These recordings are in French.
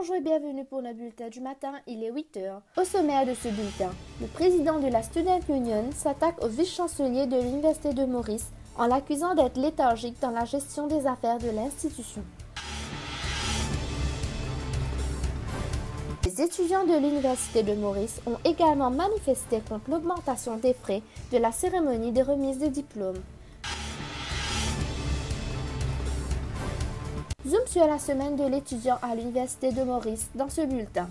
Bonjour et bienvenue pour le bulletin du matin, il est 8 heures. Au sommaire de ce bulletin, le président de la Student Union s'attaque au vice-chancelier de l'Université de Maurice en l'accusant d'être léthargique dans la gestion des affaires de l'institution. Les étudiants de l'Université de Maurice ont également manifesté contre l'augmentation des frais de la cérémonie de remise de diplômes. Zoom sur la semaine de l'étudiant à l'Université de Maurice dans ce bulletin.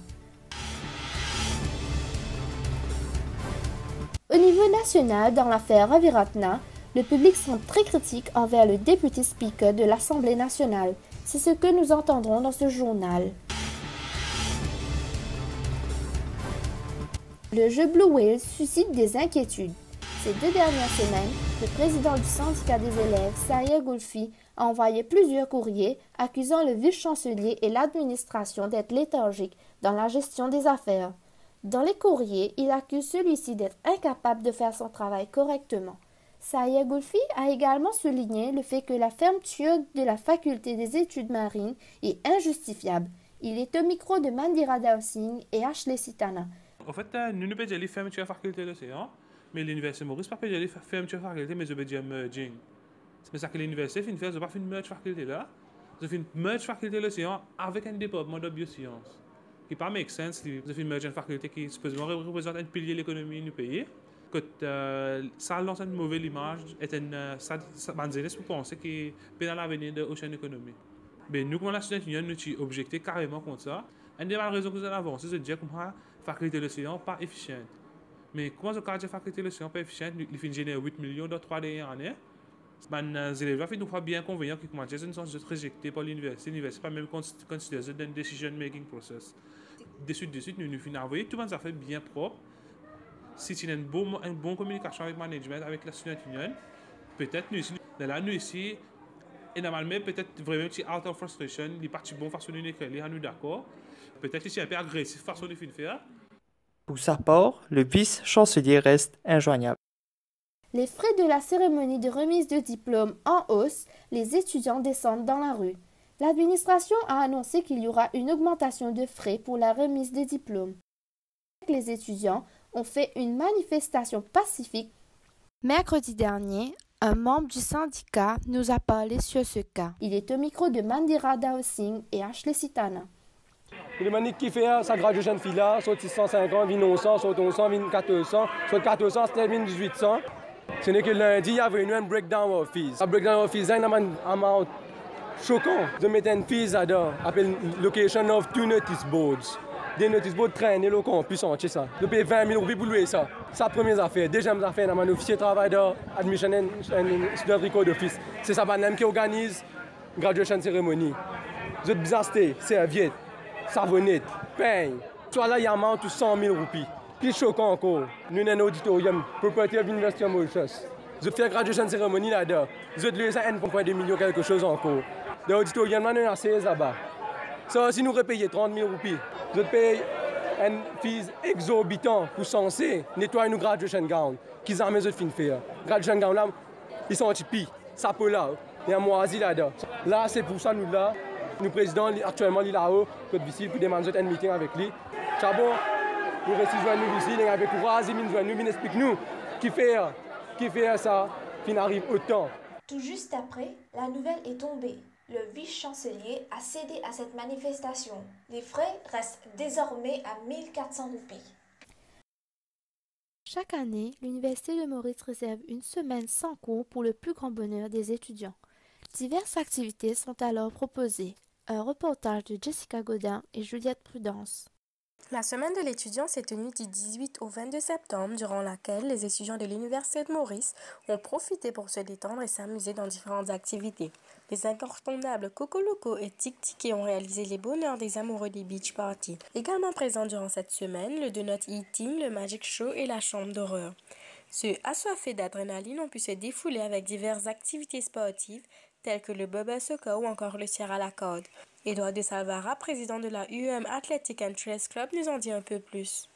Au niveau national, dans l'affaire Ravi Ratna, le public semble très critique envers le député speaker de l'Assemblée nationale. C'est ce que nous entendrons dans ce journal. Le jeu Blue Whale suscite des inquiétudes. Ces 2 dernières semaines, le président du syndicat des élèves, Saïa Goulfi, a envoyé plusieurs courriers accusant le vice-chancelier et l'administration d'être léthargiques dans la gestion des affaires. Dans les courriers, il accuse celui-ci d'être incapable de faire son travail correctement. Saïa Goulfi a également souligné le fait que la fermeture de la faculté des études marines est injustifiable. Il est au micro de Mandira Dao Singh et Ashley Sitana. En fait, nous ne pouvons pas fermer la faculté de l'océan, mais l'université Maurice ne peut pas fermer la faculté, mais je veux dire merging. C'est ça que l'université fait, je ne pas faire une merge faculté là, je fais une merge faculté de l'océan avec un département de biosciences. Qui pas make sense, je fais une merge faculté qui supposément représente un pilier de l'économie du pays. Ça lance une mauvaise image, ça pour penser qu'il est dans l'avenir de l'Ocean Economy. Mais nous, comme la Student Union, nous avons objecté carrément contre ça. Une des raisons que nous avons avancé, c'est de dire que la faculté de l'océan n'est pas efficiente. Mais comment ce cas de faculté de l'océan n'est pas efficiente, il fait générer 8 millions dans 3 dernières années. Les élèves ont fait bien convaincre qu'ils commencent à une sorte de trajectoire par l'université. L'université n'est pas même considérée dans le decision-making process. De suite, nous finissons envoyer tout le monde ça fait bien propre. Si tu as une bonne communication avec le management, avec la Student Union, peut-être nous ici, et normalement, peut-être vraiment out of frustration, il est parti bon façon de nous nous d'accord. Peut-être ici un peu agressif façon de faire. Pour sa part, le vice-chancelier reste injoignable. Les frais de la cérémonie de remise de diplôme en hausse, les étudiants descendent dans la rue. L'administration a annoncé qu'il y aura une augmentation de frais pour la remise des diplômes. Les étudiants ont fait une manifestation pacifique. Mercredi dernier, un membre du syndicat nous a parlé sur ce cas. Il est au micro de Mandira Dao Singh et Ashley Sitana. Le manique qui fait sa graduation fille là, soit 650, 900, soit 1100, 1400, soit 1400, c'était 1800. Ce n'est que lundi, il y avait un breakdown of fees. Un breakdown of fees, c'est un amount choquant. Je mettais une fees là-dedans, appelle location of 2 notice boards. Des notice boards traînent le campus entier ça. Je paye 20 000 roupies pour louer ça. C'est la première affaire. Deuxième affaire, on a un officier de travail d'admission et student record office. C'est ça qui organise la graduation cérémonie. Je bizarre, serviette, savonnette, peigne. Soit là, il y a un amount de 100 000 roupies. Plus choquant encore, nous avons un auditorium, propriétaire de l'Université de Mauritius. Je fais la graduation cérémonie là-dedans. Je lui ai 1,2 million quelque chose encore. L'auditorium, nous avons 16 là-bas. Ça, si nous repayons 30 000 roupies, je paye une fee exorbitant pour censé nettoyer nos graduation gown. Qu'ils ont mis de fin faire. Graduation gown là, ils sont anti-pi. Ça peut là. Il y a un moisi là-dedans. Là, c'est pour ça nous là. Nous président actuellement il est là-haut, Côte Vicile, pour demander un meeting avec lui. Chabon. Nous restons nous ici, nous avons courage, nous explique-nous qui fait ça, qui n'arrive autant. Tout juste après, la nouvelle est tombée. Le vice-chancelier a cédé à cette manifestation. Les frais restent désormais à 1400 roupies. Chaque année, l'Université de Maurice réserve une semaine sans cours pour le plus grand bonheur des étudiants. Diverses activités sont alors proposées. Un reportage de Jessica Godin et Juliette Prudence. La semaine de l'étudiant s'est tenue du 18 au 22 septembre, durant laquelle les étudiants de l'Université de Maurice ont profité pour se détendre et s'amuser dans différentes activités. Les incontournables Coco Loco et Tic Tic ont réalisé les bonheurs des amoureux des beach parties. Également présents durant cette semaine, le Donut Eating, le Magic Show et la chambre d'horreur. Ceux assoiffés d'adrénaline ont pu se défouler avec diverses activités sportives telles que le bubble soccer ou encore le tir à la corde. Édouard de Salvara, président de la UM Athletic and Trails Club, nous en dit un peu plus.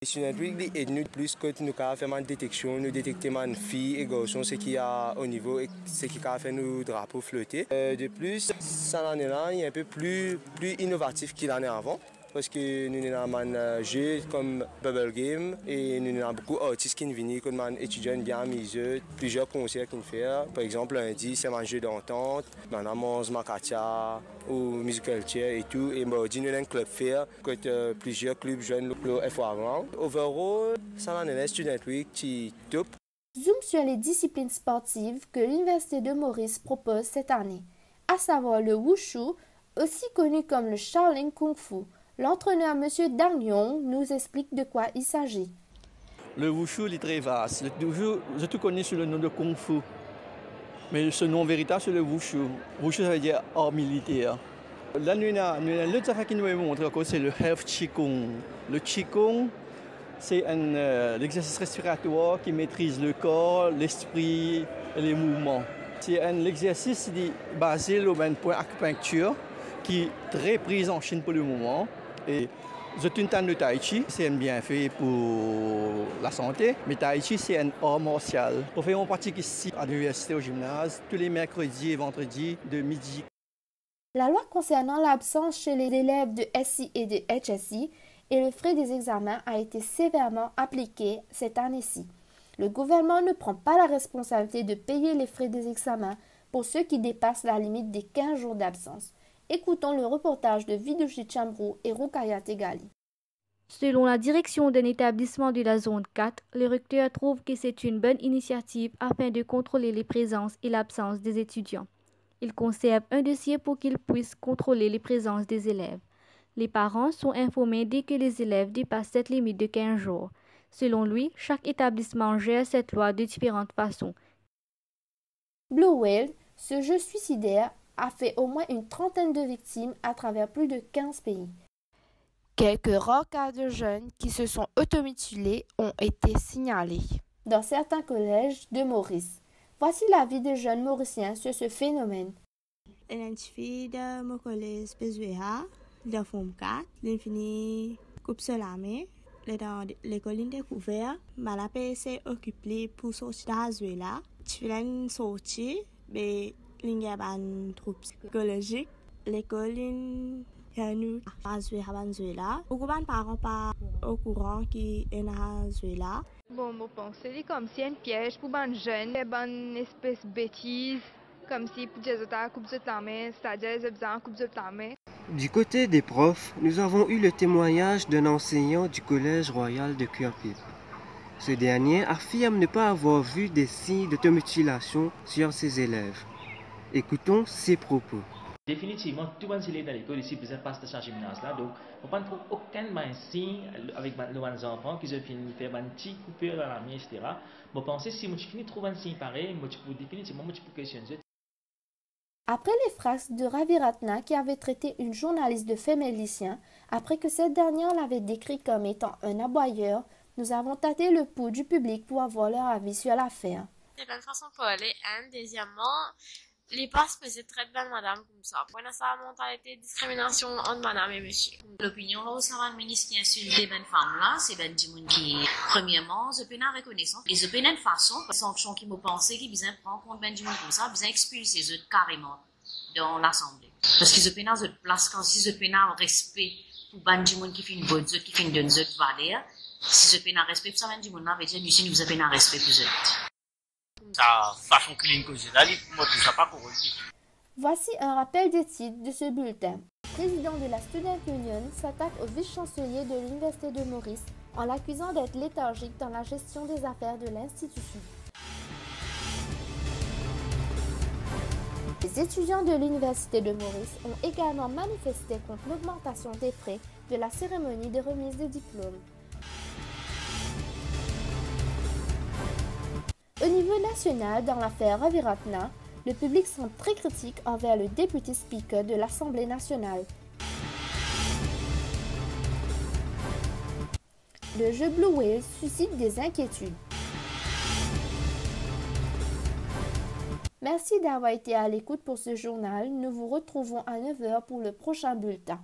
Student Week aide nous plus que nous avons fait une détection, nous détecter les filles et garçons, ce qui a au niveau et ce qui a fait nos drapeaux flotter. De plus, cette année-là, il est un peu plus innovatif qu'il en est avant. Parce que nous avons un jeu comme Bubble Game et nous avons beaucoup d'artistes qui viennent, comme des étudiants bien amusés, plusieurs concerts qu'ils font. Par exemple, lundi, c'est un jeu d'entente, nous avons Makatia ou Musical Chair et tout. Et mardi, nous avons un club fair, que plusieurs clubs jeunes le font avant. Overall, ça l'année Student Week, c'est top. Zoom sur les disciplines sportives que l'Université de Maurice propose cette année, à savoir le Wushu, aussi connu comme le Shaolin Kung Fu. L'entraîneur M. Dang Yong nous explique de quoi il s'agit. Le Wushu est très vaste. Je te connais sous le nom de Kung Fu. Mais ce nom véritable, c'est le Wushu. Wushu, ça veut dire art militaire. Là, l'autre affaire qui nous montre encore, c'est le Health Qigong. Le Qigong, c'est l'exercice respiratoire qui maîtrise le corps, l'esprit et les mouvements. C'est un exercice basé sur le point acupuncture qui est très pris en Chine pour le moment. Et une tane de Tai Chi, c'est un bienfait pour la santé, mais Tai Chi, c'est un art martial. On pratique ici à l'université au gymnase tous les mercredis et vendredis de midi. La loi concernant l'absence chez les élèves de SI et de HSI et le frais des examens a été sévèrement appliquée cette année-ci. Le gouvernement ne prend pas la responsabilité de payer les frais des examens pour ceux qui dépassent la limite des 15 jours d'absence. Écoutons le reportage de Vidushi Chambrou et Rukaya Tegali. Selon la direction d'un établissement de la zone 4, le recteur trouve que c'est une bonne initiative afin de contrôler les présences et l'absence des étudiants. Il conserve un dossier pour qu'il puisse contrôler les présences des élèves. Les parents sont informés dès que les élèves dépassent cette limite de 15 jours. Selon lui, chaque établissement gère cette loi de différentes façons. Blue Whale, ce jeu suicidaire, a fait au moins une trentaine de victimes à travers plus de 15 pays. Quelques rares cas de jeunes qui se sont automutilés ont été signalés dans certains collèges de Maurice. Voici l'avis des jeunes mauriciens sur ce phénomène. Une fille de mon collège Bezuéa, de Forme 4, l'infini Coupe Solamé, dans l'école découverte, Malapé s'est occupée pour sortir de Zuela. Tu l'as sorti, mais il y a un trouble psychologique. L'école est à Zuela. Beaucoup de parents pas au courant qui est à Zuela. Bon, je pense que c'est comme si un piège pour les jeunes, une espèce de bêtise, comme si pour les autres coupe de la main, c'est-à-dire les besoins coupe de la main. Du côté des profs, nous avons eu le témoignage d'un enseignant du Collège royal de Cuerpip. Ce dernier affirme ne pas avoir vu des signes d'automutilation sur ses élèves. Écoutons ses propos. Définitivement, tout le monde est dans l'école ici, vous passe de ce gymnase-là, donc on ne trouve aucun signe avec les enfants qui ont fini de faire un petit coupure dans la main, etc. Je pense que si je finis de trouver un signe pareil, je peux définitivement questionner. Après les phrases de Ravi Ratna qui avait traité une journaliste de fait mélicien, après que cette dernière l'avait décrit comme étant un aboyeur, nous avons tâté le pouls du public pour avoir leur avis sur l'affaire. C'est une façon pour aller, deuxièmement, les passes peuvent être très belles, madame, comme ça. Pour ça, mentalité de discrimination entre madame et monsieur. L'opinion, là, c'est un ministre qui insulte les bonnes femmes, là, c'est ben du monde qui, premièrement, je peux pas reconnaissance. Et je peux une façon, sanction qui me pensait qui besoin prendre compte ben du monde comme ça, besoin expulser eux carrément dans l'assemblée. Parce que je peux pas de place quand si je peux pas respect pour ben du monde qui fait une bonne qui fait une donne valeur. Si je peux pas respect pour ça ben du monde là, veut dire, nous, nous avons un respect pour eux. Voici un rappel des titres de ce bulletin. Le président de la Student Union s'attaque au vice-chancelier de l'Université de Maurice en l'accusant d'être léthargique dans la gestion des affaires de l'institution. Les étudiants de l'Université de Maurice ont également manifesté contre l'augmentation des frais de la cérémonie de remise des diplômes. Au niveau national, dans l'affaire Ravi Ratna, le public semble très critique envers le député speaker de l'Assemblée nationale. Le jeu Blue Whale suscite des inquiétudes. Merci d'avoir été à l'écoute pour ce journal. Nous vous retrouvons à 9h pour le prochain bulletin.